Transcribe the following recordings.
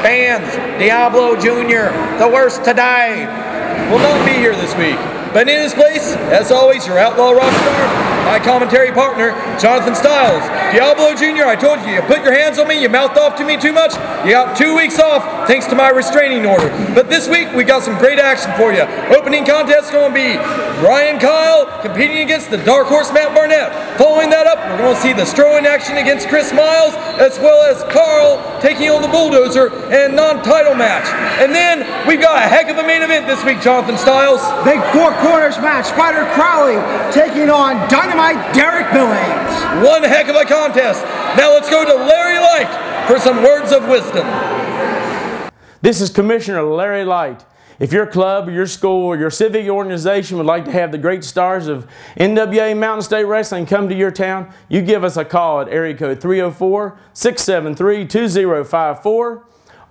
fans, Diablo Jr., the worst today, will not be here this week. But in his place, as always, your outlaw rock star, my commentary partner, Jonathan Styles. Diablo Jr., I told you, you put your hands on me, you mouthed off to me too much, you got 2 weeks off thanks to my restraining order. But this week, we got some great action for you. Opening contest is going to be Bryan Kyle competing against the dark horse Matt Barnett. Following that up, we're going to see the Strowing action against Chris Miles, as well as Carl taking on the Bulldozer and non-title match. And then, we've got a heck of a main event this week, Jonathan Styles. Big four corners match, Spider Crowley taking on Dynamite Derek Billings. One heck of a contest. Now let's go to Larry Light for some words of wisdom. This is Commissioner Larry Light. If your club, or your school, or your civic organization would like to have the great stars of NWA Mountain State Wrestling come to your town, you give us a call at area code 304-673-2054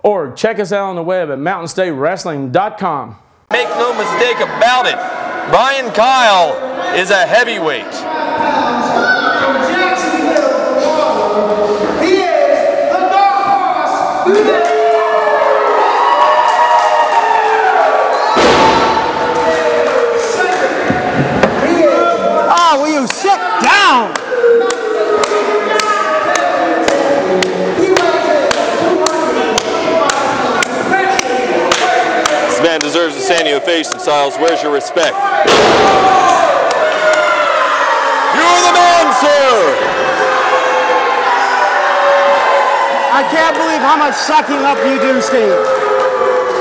or check us out on the web at mountainstatewrestling.com. Make no mistake about it, Bryan Kyle is a heavyweight. He is the dark horse. Oh, will you sit down? This man deserves a standing ovation, Styles. Where's your respect? You're the man, sir! I can't believe how much sucking up you do, Steve.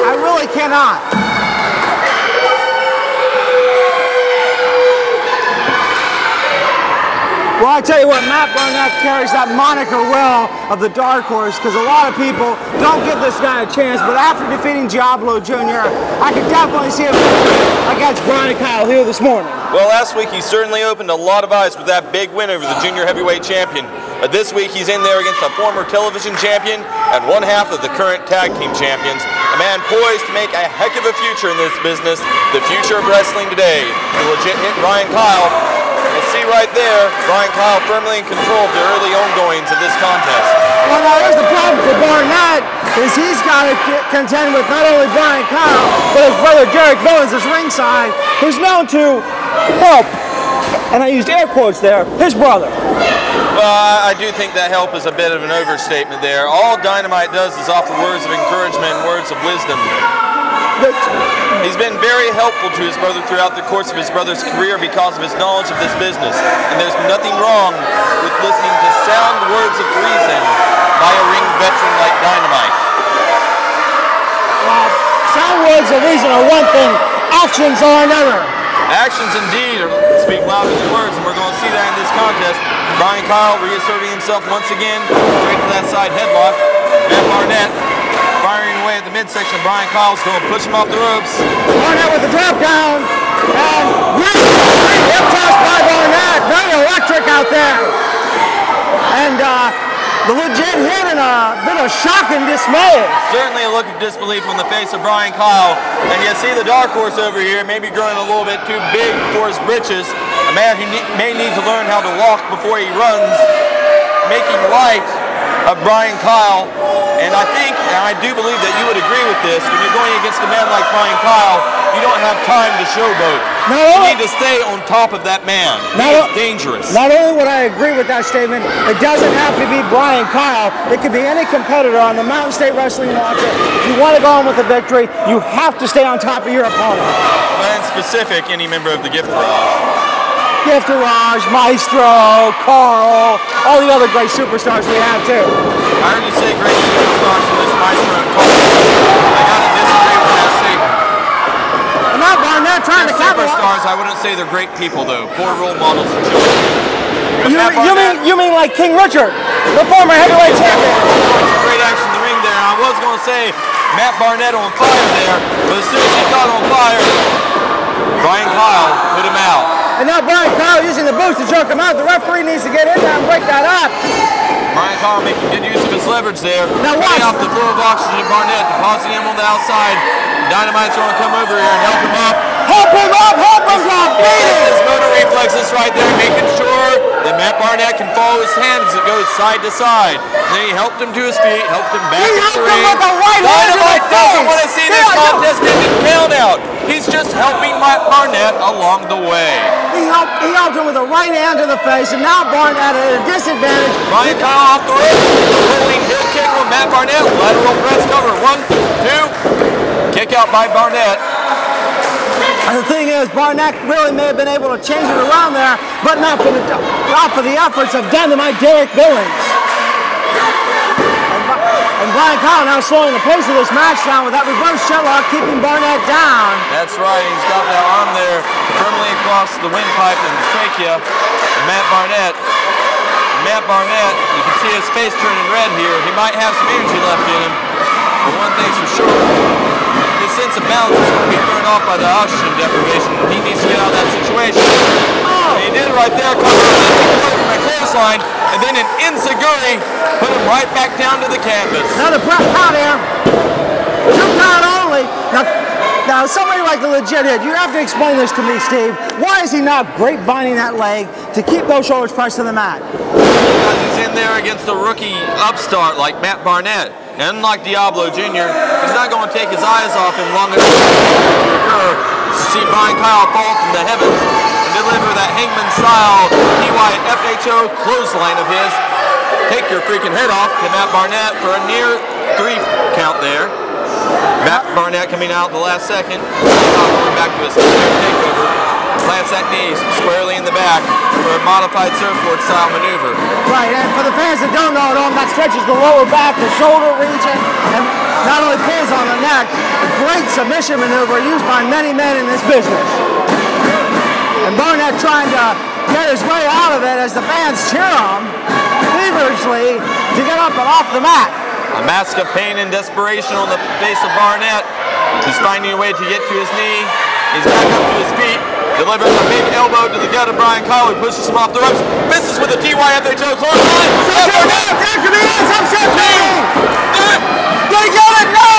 I really cannot. Well, I tell you what, Matt Barnett carries that moniker well of the dark horse because a lot of people don't give this guy a chance, but after defeating Diablo Jr., I could definitely see him against Bryan Kyle here this morning. Well, last week he certainly opened a lot of eyes with that big win over the junior heavyweight champion. But this week he's in there against a former television champion and one half of the current tag team champions. A man poised to make a heck of a future in this business, the future of wrestling today. The legit hit Bryan Kyle. You see right there, Bryan Kyle firmly in control of the early ongoings of this contest. Well, now here's the problem for Barnett, is he's got to contend with not only Bryan Kyle, but his brother Derek Billings is ringside, who's known to help, and I used air quotes there, his brother. Well, I do think that help is a bit of an overstatement there. All Dynamite does is offer words of encouragement and words of wisdom. He's been very helpful to his brother throughout the course of his brother's career because of his knowledge of this business. And there's nothing wrong with listening to sound words of reason by a ring veteran like Dynamite. Well, sound words of reason are one thing, actions are another. Actions indeed speak louder than words, and we're going to see that in this contest. Bryan Kyle reasserting himself once again, straight to that side headlock. Matt Barnett firing away at the midsection. Bryan Kyle's going to push him off the ropes. Barnett with the drop down, and great hip toss by Barnett, very electric out there. And the legit hit and a bit of shock and dismay. Certainly a look of disbelief on the face of Bryan Kyle. And you see the dark horse over here, maybe growing a little bit too big for his britches. A man who may need to learn how to walk before he runs, making light of Bryan Kyle. And I think, and I do believe that you would agree with this, when you're going against a man like Bryan Kyle, you don't have time to showboat. You need to stay on top of that man. He is dangerous. Not only would I agree with that statement, it doesn't have to be Bryan Kyle. It could be any competitor on the Mountain State Wrestling roster. If you want to go on with a victory, you have to stay on top of your opponent. But in specific, any member of the Gift Garage. Gift Garage, Maestro, Carl, all the other great superstars we have too. I heard you say great superstars for this Maestro and Carl. I gotta disagree with that statement. I'm not Barnett trying to superstars, I wouldn't say they're great people though. Poor role models for children. You mean like King Richard, the former heavyweight champion? Some great action in the ring there. I was going to say Matt Barnett on fire there, but as soon as he got on fire, Bryan Kyle put him out. And now Bryan Kyle using the boots to choke him out. The referee needs to get in there and break that up. Bryan Kyle making good use of his leverage there. Now watch. Off the flow of oxygen to Barnett, depositing him on the outside. Dynamite's going to come over here and help him up. Help him up! Help him up! Beat him! His motor reflexes right there, making sure that Matt Barnett can follow his hand as it goes side to side. And then he helped him to his feet, helped him back into the ring. With the right hook. doesn't want to see this contest get count out. He's just helping Matt Barnett along the way. He helped him with a right hand to the face, and now Barnett at a disadvantage. Bryan Kyle off the rope. Rolling heel kick from Matt Barnett. Lateral press cover. 1, 2. Kick out by Barnett. And the thing is, Barnett really may have been able to change it around there, but not for the efforts of Dynamite Derek Billings. And Bryan Kyle now slowing the pace of this match down with that reverse shutlock, keeping Barnett down. That's right. He's got that arm there firmly across the windpipe and the trachea. Matt Barnett, you can see his face turning red here. He might have some energy left in him, but one thing's for sure, his sense of balance is going to be thrown off by the oxygen deprivation. He needs to get out of that situation. And he did it right there, covered from a clothesline, and then an enziguri put him right back down to the canvas. Now the press out here, 2 count only. Now somebody like a legit hit, you have to explain this to me, Steve. Why is he not grapevining that leg to keep those shoulders pressed to the mat? Because he's in there against a rookie upstart like Matt Barnett. And unlike Diablo Jr., he's not going to take his eyes off him long enough to occur to see Bryan Kyle fall from the heavens and deliver that Hangman-style TYFHO clothesline of his. Take your freaking head off to Matt Barnett for a near 3 count there. Matt Barnett coming out the last second, going back to his takeover. Plants that knee squarely in the back for a modified surfboard style maneuver. Right, and for the fans that don't know at home, that stretches the lower back, the shoulder region, and not only pulls on the neck, a great submission maneuver used by many men in this business. And Barnett trying to get his way out of it as the fans cheer him feverishly to get up and off the mat. A mask of pain and desperation on the face of Barnett. He's finding a way to get to his knee. He's back up to his feet. Delivers a big elbow to the gut of Bryan Kyle, who pushes him off the ropes. Misses with a TYFHO clothesline. There could be an upset king! They got it! No!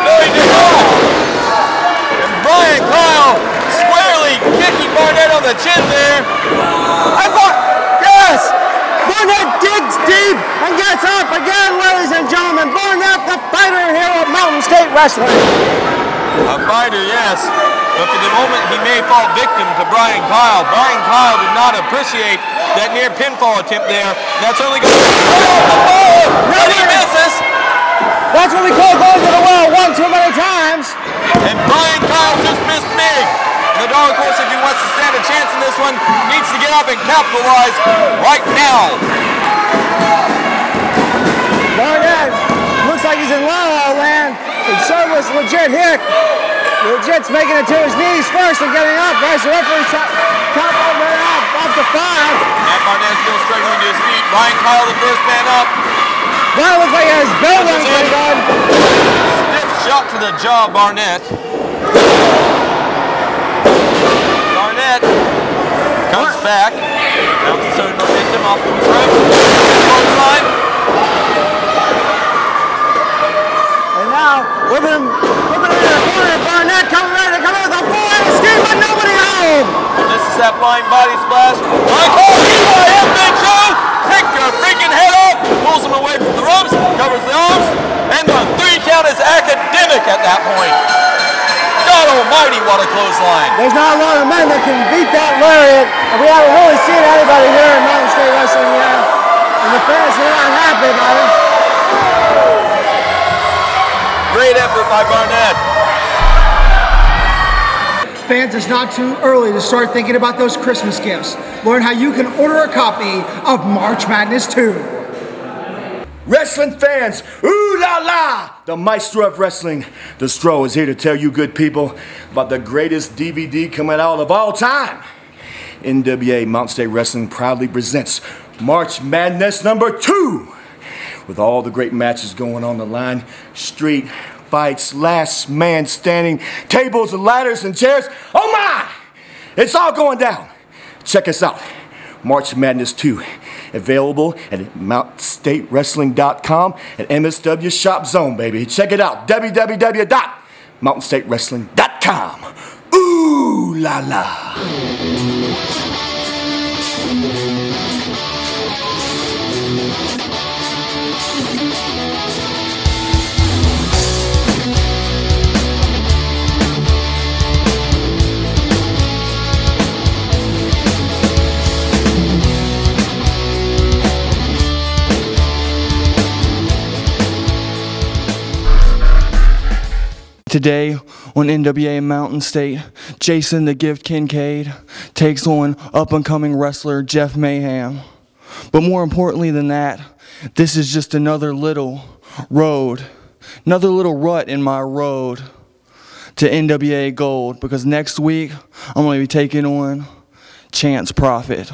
No, he did not. And Bryan Kyle squarely kicking Barnett on the chin there. Yes! Barnett digs deep and gets up again, ladies and gentlemen. Barnett, the fighter here at Mountain State Wrestling. A fighter, yes. But for the moment, he may fall victim to Bryan Kyle. Bryan Kyle did not appreciate that near pinfall attempt there. That's only going to and he misses. That's what we call going to the well 1 too many times. And Bryan Kyle just missed big. The dark horse, if he wants to stand a chance in this one, needs to get up and capitalize right now. Barnett looks like he's in La La Land. And so was Legit Hick. Legit's making it to his knees first and getting up. As the referee count over up to 5. Matt Barnett still struggling to his feet. Bryan Kyle, the first man up. That looks like his bell runs pretty good. Stiff shot to the jaw, Barnett. Barnett comes back. Bounces certain momentum off the rope. Clothesline. And now, whipping him in the corner. Barnett coming ready to come in with a full head of steam, but nobody home. This is that flying body splash. Bryan Kyle, TYFHO. Take your freaking head off. Pulls him away from the ropes. Covers the arms. And the 3 count is academic at that point. God almighty, what a clothesline. There's not a lot of men that can beat that lariat, and we haven't really seen anybody here in Mountain State Wrestling yet. And the fans are not happy about it. Great effort by Barnett. Fans, it's not too early to start thinking about those Christmas gifts. Learn how you can order a copy of March Madness 2. Wrestling fans, ooh la la! The maestro of wrestling, the Stro, is here to tell you good people about the greatest DVD coming out of all time. NWA Mountain State Wrestling proudly presents March Madness #2. With all the great matches going on the line, street fights, last man standing, tables and ladders and chairs. Oh my! It's all going down. Check us out. March Madness 2. Available at MountainStateWrestling.com and MSW Shop Zone, baby. Check it out. www.MountainStateWrestling.com. Ooh la la. Today on NWA Mountain State, Jason the Gift Kincaid takes on up-and-coming wrestler Jeff Mayhem. But more importantly than that, this is just another little rut in my road to NWA Gold, because next week I'm going to be taking on Chance Prophet.